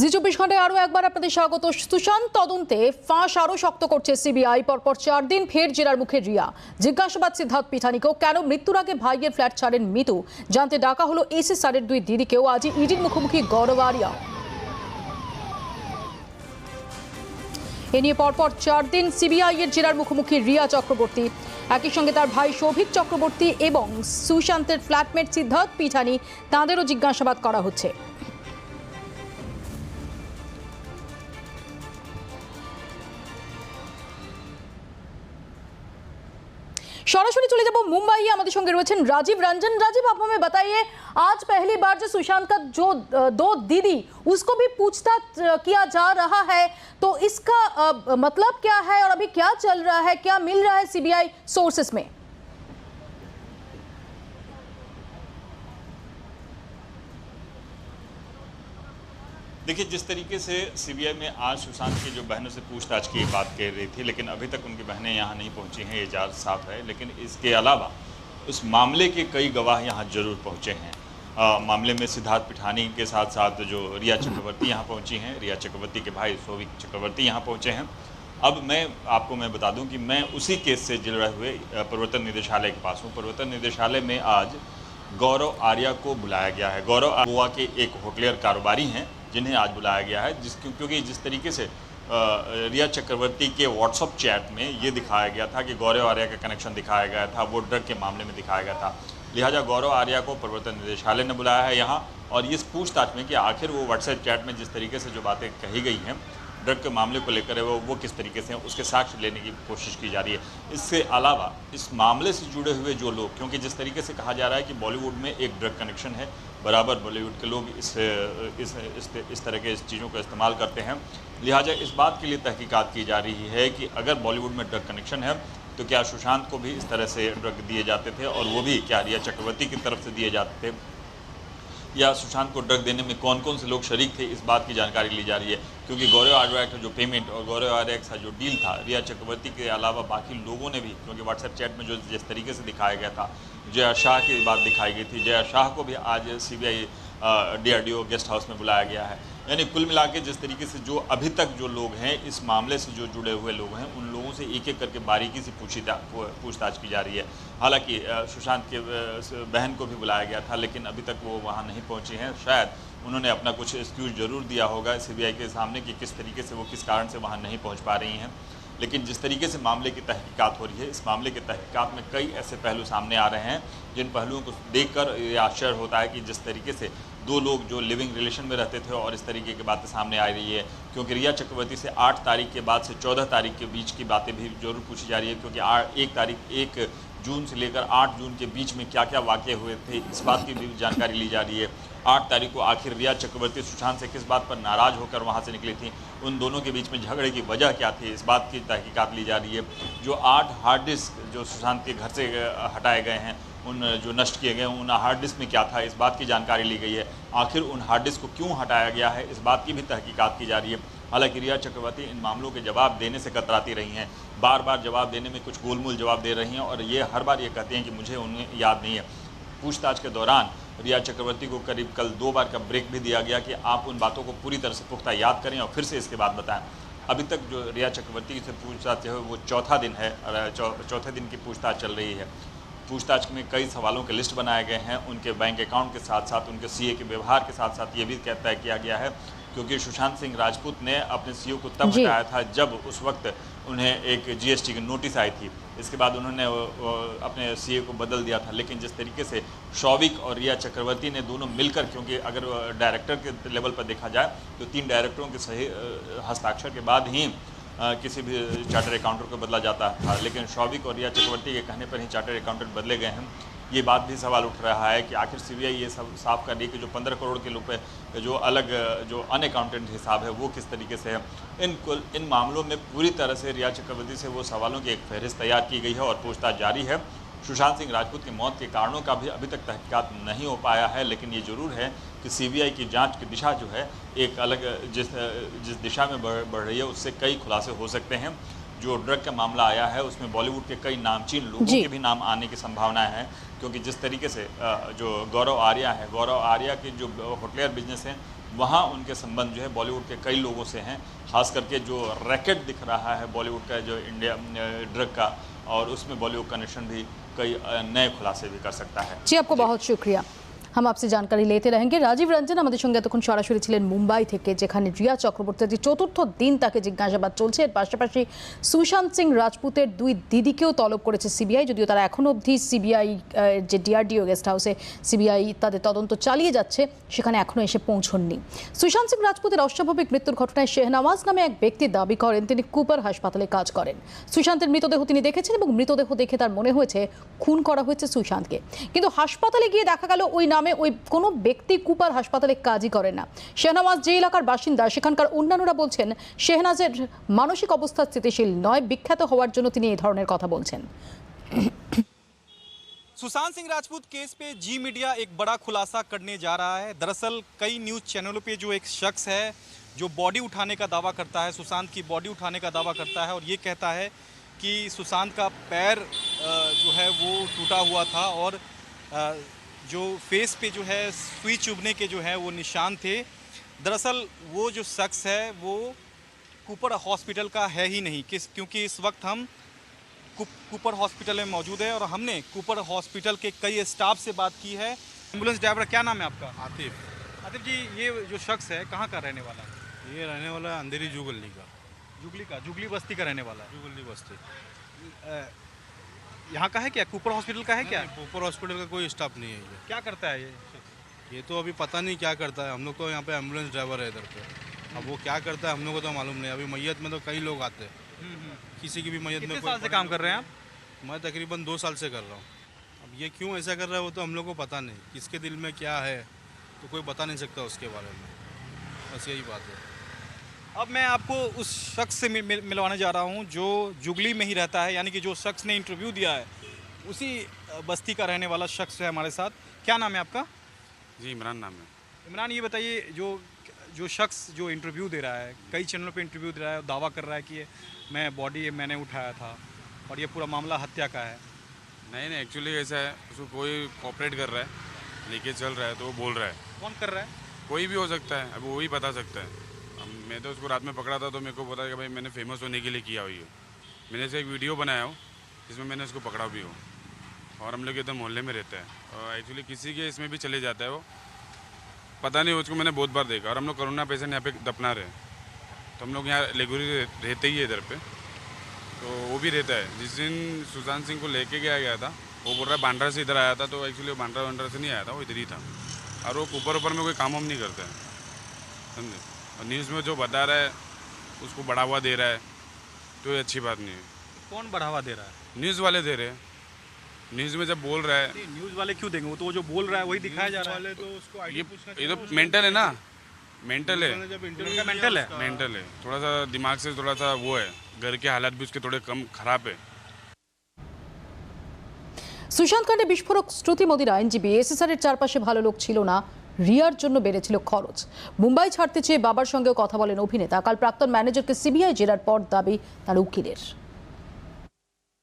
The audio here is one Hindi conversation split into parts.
জি 24 ঘন্টায় আরও একবার আপনাদের স্বাগত। সুশান্ত তদন্তে ফাঁস আরও শক্ত করছে সিবিআই। পরপর 4 দিন ফের জেরার মুখে রিয়া। জিজ্ঞাসাবাদ সিদ্ধার্থ পিঠানিকেও। কেন মৃত্যুর আগে ভাইয়ের ফ্ল্যাট ছাড়েন মিতু জানতে ডাকা হলো এসএসআরের 2 দিদিকেও। আজই ইডির মুখোমুখি গৌরব আরিয়া। এ নিয়ে পরপর 4 দিন সিবিআই এর জেরার মুখোমুখি রিয়া চক্রবর্তী। একই সঙ্গে তার ভাই সৌভিক চক্রবর্তী এবং সুশান্তের ফ্ল্যাটমেট সিদ্ধার্থ পিঠানি, তাঁদেরও জিজ্ঞাসাবাদ করা হচ্ছে। सरासरी चले जब मुंबई हमारे संगे रही राजीव रंजन। राजीव, आप हमें बताइए, आज पहली बार जो सुशांत का जो 2 दीदी उसको भी पूछताछ किया जा रहा है, तो इसका मतलब क्या है और अभी क्या चल रहा है, क्या मिल रहा है सीबीआई सोर्सेस में? देखिए, जिस तरीके से सीबीआई में आज सुशांत की जो बहनों से पूछताछ की बात कह रही थी, लेकिन अभी तक उनकी बहनें यहाँ नहीं पहुँची हैं, ये जात साफ है। लेकिन इसके अलावा उस मामले के कई गवाह यहाँ जरूर पहुँचे हैं। मामले में सिद्धार्थ पिठानी के साथ साथ जो रिया चक्रवर्ती यहाँ पहुँची हैं, रिया चक्रवर्ती के भाई सौविक चक्रवर्ती यहाँ पहुँचे हैं। अब मैं बता दूं कि मैं उसी केस से जुड़े हुए प्रवर्तन निदेशालय के पास हूँ। प्रवर्तन निदेशालय में आज गौरव आर्या को बुलाया गया है। गौरव गोवा के एक होटलियर कारोबारी हैं जिन्हें आज बुलाया गया है, क्योंकि जिस तरीके से रिया चक्रवर्ती के व्हाट्सएप चैट में ये दिखाया गया था कि गौरव आर्या का कनेक्शन दिखाया गया था, वो ड्रग के मामले में दिखाया गया था। लिहाजा गौरव आर्या को प्रवर्तन निदेशालय ने बुलाया है यहाँ, और इस पूछताछ में कि आखिर वो व्हाट्सएप चैट में जिस तरीके से जो बातें कही गई हैं ड्रग के मामले को लेकर है वो किस तरीके से उसके साक्ष्य लेने की कोशिश की जा रही है। इससे अलावा इस मामले से जुड़े हुए जो लोग, क्योंकि जिस तरीके से कहा जा रहा है कि बॉलीवुड में एक ड्रग कनेक्शन है, बराबर बॉलीवुड के लोग इस तरह के चीज़ों का इस्तेमाल करते हैं। लिहाजा इस बात के लिए तहकीकात की जा रही है कि अगर बॉलीवुड में ड्रग कनेक्शन है तो क्या सुशांत को भी इस तरह से ड्रग दिए जाते थे, और वो भी क्या रिया चक्रवर्ती की तरफ से दिए जाते थे, या सुशांत को ड्रग देने में कौन कौन से लोग शरीक थे, इस बात की जानकारी ली जा रही है। क्योंकि गौरव आर्या का जो पेमेंट और गौरव आर्या का जो डील था, रिया चक्रवर्ती के अलावा बाकी लोगों ने भी, क्योंकि व्हाट्सएप चैट में जो जिस तरीके से दिखाया गया था, जया शाह की बात दिखाई गई थी, जया शाह को भी आज सीबीआई DRDO गेस्ट हाउस में बुलाया गया है। यानी कुल मिला के जिस तरीके से जो अभी तक जो लोग हैं इस मामले से जो जुड़े हुए लोग हैं, उन लोगों से एक एक करके बारीकी से पूछताछ की जा रही है। हालांकि सुशांत के बहन को भी बुलाया गया था, लेकिन अभी तक वो वहाँ नहीं पहुँची हैं। शायद उन्होंने अपना कुछ एक्सक्यूज़ ज़रूर दिया होगा सीबीआई के सामने कि किस तरीके से वो किस कारण से वहाँ नहीं पहुँच पा रही हैं। लेकिन जिस तरीके से मामले की तहकीकात हो रही है, इस मामले की तहकीकात में कई ऐसे पहलू सामने आ रहे हैं जिन पहलुओं को देखकर ये आश्चर्य होता है कि जिस तरीके से 2 लोग जो लिविंग रिलेशन में रहते थे और इस तरीके की बातें सामने आ रही है। क्योंकि रिया चक्रवर्ती से 8 तारीख के बाद से 14 तारीख के बीच की बातें भी जरूर पूछी जा रही है, क्योंकि 1 जून से लेकर 8 जून के बीच में क्या क्या वाक़ये हुए थे, इस बात की भी जानकारी ली जा रही है। 8 तारीख को आखिर रिया चक्रवर्ती सुशांत से किस बात पर नाराज़ होकर वहाँ से निकली थी, उन दोनों के बीच में झगड़े की वजह क्या थी, इस बात की तहकीकात ली जा रही है। जो 8 हार्ड डिस्क जो सुशांत के घर से हटाए गए हैं, उन जो नष्ट किए गए उन हार्ड डिस्क में क्या था, इस बात की जानकारी ली गई है। आखिर उन हार्ड डिस्क को क्यों हटाया गया है, इस बात की भी तहकीकात की जा रही है। हालांकि रिया चक्रवर्ती इन मामलों के जवाब देने से कतराती रही हैं, बार बार जवाब देने में कुछ गोलमोल जवाब दे रही हैं, और ये हर बार ये कहती हैं कि मुझे उन्हें याद नहीं है। पूछताछ के दौरान रिया चक्रवर्ती को करीब कल 2 बार का ब्रेक भी दिया गया कि आप उन बातों को पूरी तरह से पुख्ता याद करें और फिर से इसके बाद बताएं। अभी तक जो रिया चक्रवर्ती से पूछताछ है वो चौथा दिन है, चौथे दिन की पूछताछ चल रही है। पूछताछ में कई सवालों के लिस्ट बनाए गए हैं, उनके बैंक अकाउंट के साथ साथ उनके सीए के व्यवहार के साथ साथ ये भी तय किया गया है, क्योंकि सुशांत सिंह राजपूत ने अपने सीईओ को तब हटाया था जब उस वक्त उन्हें एक जीएसटी की नोटिस आई थी। इसके बाद उन्होंने अपने सीईओ को बदल दिया था। लेकिन जिस तरीके से सौविक और रिया चक्रवर्ती ने दोनों मिलकर, क्योंकि अगर डायरेक्टर के लेवल पर देखा जाए तो 3 डायरेक्टरों के सही हस्ताक्षर के बाद ही किसी भी चार्टर अकाउंटेंट को बदला जाता था, लेकिन सौविक और रिया चक्रवर्ती के कहने पर ही चार्टर अकाउंटेंट बदले गए हैं। ये बात भी सवाल उठ रहा है कि आखिर सीबीआई ये सब साफ कर रही है कि जो 15 करोड़ के रुपए जो अलग जो अनअकाउंटेंट हिसाब है वो किस तरीके से है। इन मामलों में पूरी तरह से रिया चक्रवर्ती से वो सवालों की एक फहरिस्त तैयार की गई है और पूछताछ जारी है। सुशांत सिंह राजपूत की मौत के कारणों का भी अभी तक तहकीकात नहीं हो पाया है, लेकिन ये ज़रूर है कि सीबीआई की जांच की दिशा जो है एक अलग जिस दिशा में बढ़ रही है उससे कई खुलासे हो सकते हैं। जो ड्रग का मामला आया है उसमें बॉलीवुड के कई नामचीन लोगों जी। के भी नाम आने की संभावना है, क्योंकि जिस तरीके से जो गौरव आर्या के जो होटलियर बिजनेस हैं वहाँ उनके संबंध जो है बॉलीवुड के कई लोगों से हैं, खास करके जो रैकेट दिख रहा है बॉलीवुड का जो इंडिया ड्रग का, और उसमें बॉलीवुड कनेक्शन भी कई नए खुलासे भी कर सकता है। জি আপকো বহুত শুক্রিয়া। हम आपसे जानकारी लेते रहेंगे। রাজীব রঞ্জন আমাদের সঙ্গে এতক্ষণ সরাসরি ছিলেন মুম্বাই থেকে, যেখানে রিয়া চক্রবর্তী যে চতুর্থ দিন তাকে জিজ্ঞাসাবাদ চলছে। এর পাশাপাশি সুশান্ত সিং রাজপুতের দুই দিদিকেও তলব করেছে সিবিআই, যদিও তারা এখনও অবধি সিবিআই যে ডিআরডিও গেস্ট হাউসে সিবিআই তাদের তদন্ত চালিয়ে যাচ্ছে সেখানে এখনও এসে পৌঁছননি। সুশান্ত সিং রাজপুতের অস্বাভাবিক মৃত্যুর ঘটনায় শেহনাওয়াজ নামে এক ব্যক্তি দাবি করেন তিনি কুপার হাসপাতালে কাজ করেন। সুশান্তের মৃতদেহ তিনি দেখেছেন এবং মৃতদেহ দেখে তার মনে হয়েছে খুন করা হয়েছে সুশান্তকে, কিন্তু হাসপাতালে গিয়ে দেখা গেল ওই নামে ওই কোনো ব্যক্তি কুপার হাসপাতালে কাজই করে না। শেহনাওয়াজ যে এলাকার বাসিন্দা সেখানকার অন্যান্যরা বলছেন শেহনাজের মানসিক অবস্থা স্থিতিশীল নয়, বিখ্যাত হওয়ার জন্য তিনি এই ধরনের কথা বলছেন। सुशांत सिंह राजपूत केस पे जी मीडिया एक बड़ा खुलासा करने जा रहा है। दरअसल कई न्यूज़ चैनलों पे जो एक शख्स है जो बॉडी उठाने का दावा करता है, सुशांत की बॉडी उठाने का दावा करता है और ये कहता है कि सुशांत का पैर जो है वो टूटा हुआ था और जो फेस पे जो है सुई चुभने के जो है वो निशान थे। दरअसल वो जो शख्स है वो कूपर हॉस्पिटल का है ही नहीं, क्योंकि इस वक्त हम कूपर हॉस्पिटल में मौजूद है और हमने कूपर हॉस्पिटल के कई स्टाफ से बात की है। एम्बुलेंस ड्राइवर, क्या नाम है आपका? आतिफ। आतिफ जी, ये जो शख्स है कहाँ का रहने वाला है? ये रहने वाला है अंधेरी जुगली का, जुगली बस्ती का रहने वाला है। जुगली बस्ती। यहाँ का है क्या? कूपर हॉस्पिटल का है क्या? ऊपर हॉस्पिटल का कोई स्टाफ नहीं है ये। क्या करता है ये? ये तो अभी पता नहीं क्या करता है। हम लोग तो यहाँ पे एम्बुलेंस ड्राइवर है इधर पे। अब वो क्या करता है हम लोग को तो मालूम नहीं। अभी मैयत में तो कई लोग आते हैं, किसी की भी मैयत में। कितने साल से काम कर रहे हैं आप? मैं तकरीबन 2 साल से कर रहा हूँ। अब ये क्यों ऐसा कर रहा है वो तो हम लोग को पता नहीं, किसके दिल में क्या है तो कोई बता नहीं सकता उसके बारे में। बस यही बात है। अब मैं आपको उस शख्स से मिलवाने जा रहा हूँ जो जुगली में ही रहता है, यानी कि जो शख्स ने इंटरव्यू दिया है उसी बस्ती का रहने वाला शख्स है हमारे साथ। क्या नाम है आपका? जी इमरान नाम है। इमरान, ये बताइए जो शख्स जो इंटरव्यू दे रहा है, कई चैनलों पे इंटरव्यू दे रहा है, दावा कर रहा है कि मैं बॉडी मैंने उठाया था और ये पूरा मामला हत्या का है। नहीं एक्चुअली ऐसा है, उसको कोई कॉपरेट कर रहा है, लेके चल रहा है तो वो बोल रहा है। कौन कर रहा है? कोई भी हो सकता है, अब वो ही बता सकता है। अब मैं तो उसको रात में पकड़ा था तो मेरे को पता है कि भाई मैंने फेमस होने के लिए किया हुई है। मैंने से एक वीडियो बनाया हो जिसमें मैंने उसको पकड़ा भी हो, और हम लोग इधर मोहल्ले में रहते हैं और एक्चुअली किसी के इसमें भी चले जाता है वो, पता नहीं। उसको मैंने बहुत बार देखा और हम लोग कोरोना पेशेंट यहाँ पे दफना रहे, तो हम लोग यहाँ रेगुलर रहते ही है इधर पे, तो वो भी रहता है। जिस दिन सुशांत सिंह को लेके गया था वो बोल रहा है बांद्रा से इधर आया था, तो एक्चुअली बांद्रा से नहीं आया था, वो इधर ही था। और वो ऊपर में कोई काम हम नहीं करता है, समझे। और न्यूज़ में जो बता रहा है उसको बढ़ावा दे रहा है, तो ये अच्छी बात नहीं है। कौन बढ़ावा दे रहा है? न्यूज़ वाले दे रहे हैं। न्यूज़ में जब बोल रहा है, न्यूज़ वाले क्यों देंगे? वो तो जो बोल रहा है वही दिखाया जा रहा है। तो उसको ये तो मेंटल है ना, मेंटल है, उनका मेंटल है। मेंटल है, थोड़ा सा दिमाग से थोड़ा सा वो है, घर के हालात भी उसके थोड़े कम खराब है। সুশান্ত কাণ্ডে বিস্ফোরক শ্রুতি মোদির আইনজীবী এসএসআরের চারপাশে ভালো লোক ছিল না, রিয়ার জন্য বেড়েছিল খরচ। মুম্বাই ছাড়তে চেয়ে বাবার সঙ্গেও কথা বলেন অভিনেতা। কাল প্রাক্তন ম্যানেজারকে সিবিআই জেরার পর দাবি তার উকিলের।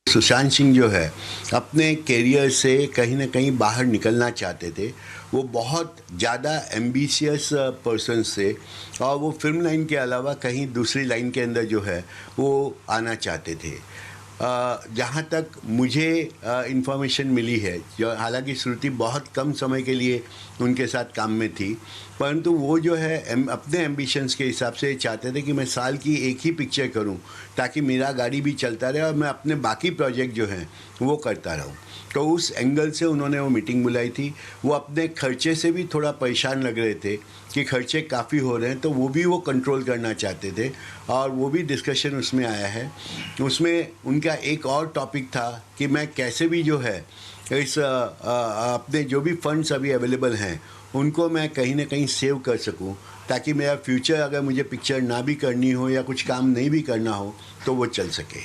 सुशांत सिंह जो है अपने कैरियर से कहीं ना कहीं बाहर निकलना चाहते थे। वो बहुत ज़्यादा एम्बिशियस पर्सन से, और वो फिल्म लाइन के अलावा कहीं दूसरी लाइन के अंदर जो है वो आना चाहते थे। जहाँ तक मुझे इन्फॉर्मेशन मिली है, जो हालांकि श्रुति बहुत कम समय के लिए उनके साथ काम में थी, परंतु वो जो है अपने एम्बिशंस के हिसाब से चाहते थे कि मैं साल की एक ही पिक्चर करूं ताकि मेरा गाड़ी भी चलता रहे और मैं अपने बाकी प्रोजेक्ट जो हैं वो करता रहूं। तो उस एंगल से उन्होंने वो मीटिंग बुलाई थी। वो अपने खर्चे से भी थोड़ा परेशान लग रहे थे कि खर्चे काफ़ी हो रहे हैं, तो वो भी वो कंट्रोल करना चाहते थे और वो भी डिस्कशन उसमें आया है। उसमें उनका एक और टॉपिक था कि मैं कैसे भी जो है इस अपने जो भी फंड्स अभी अवेलेबल हैं उनको मैं कहीं ना कहीं सेव कर सकूं, ताकि मेरा फ्यूचर अगर मुझे पिक्चर ना भी करनी हो या कुछ काम नहीं भी करना हो तो वो चल सके।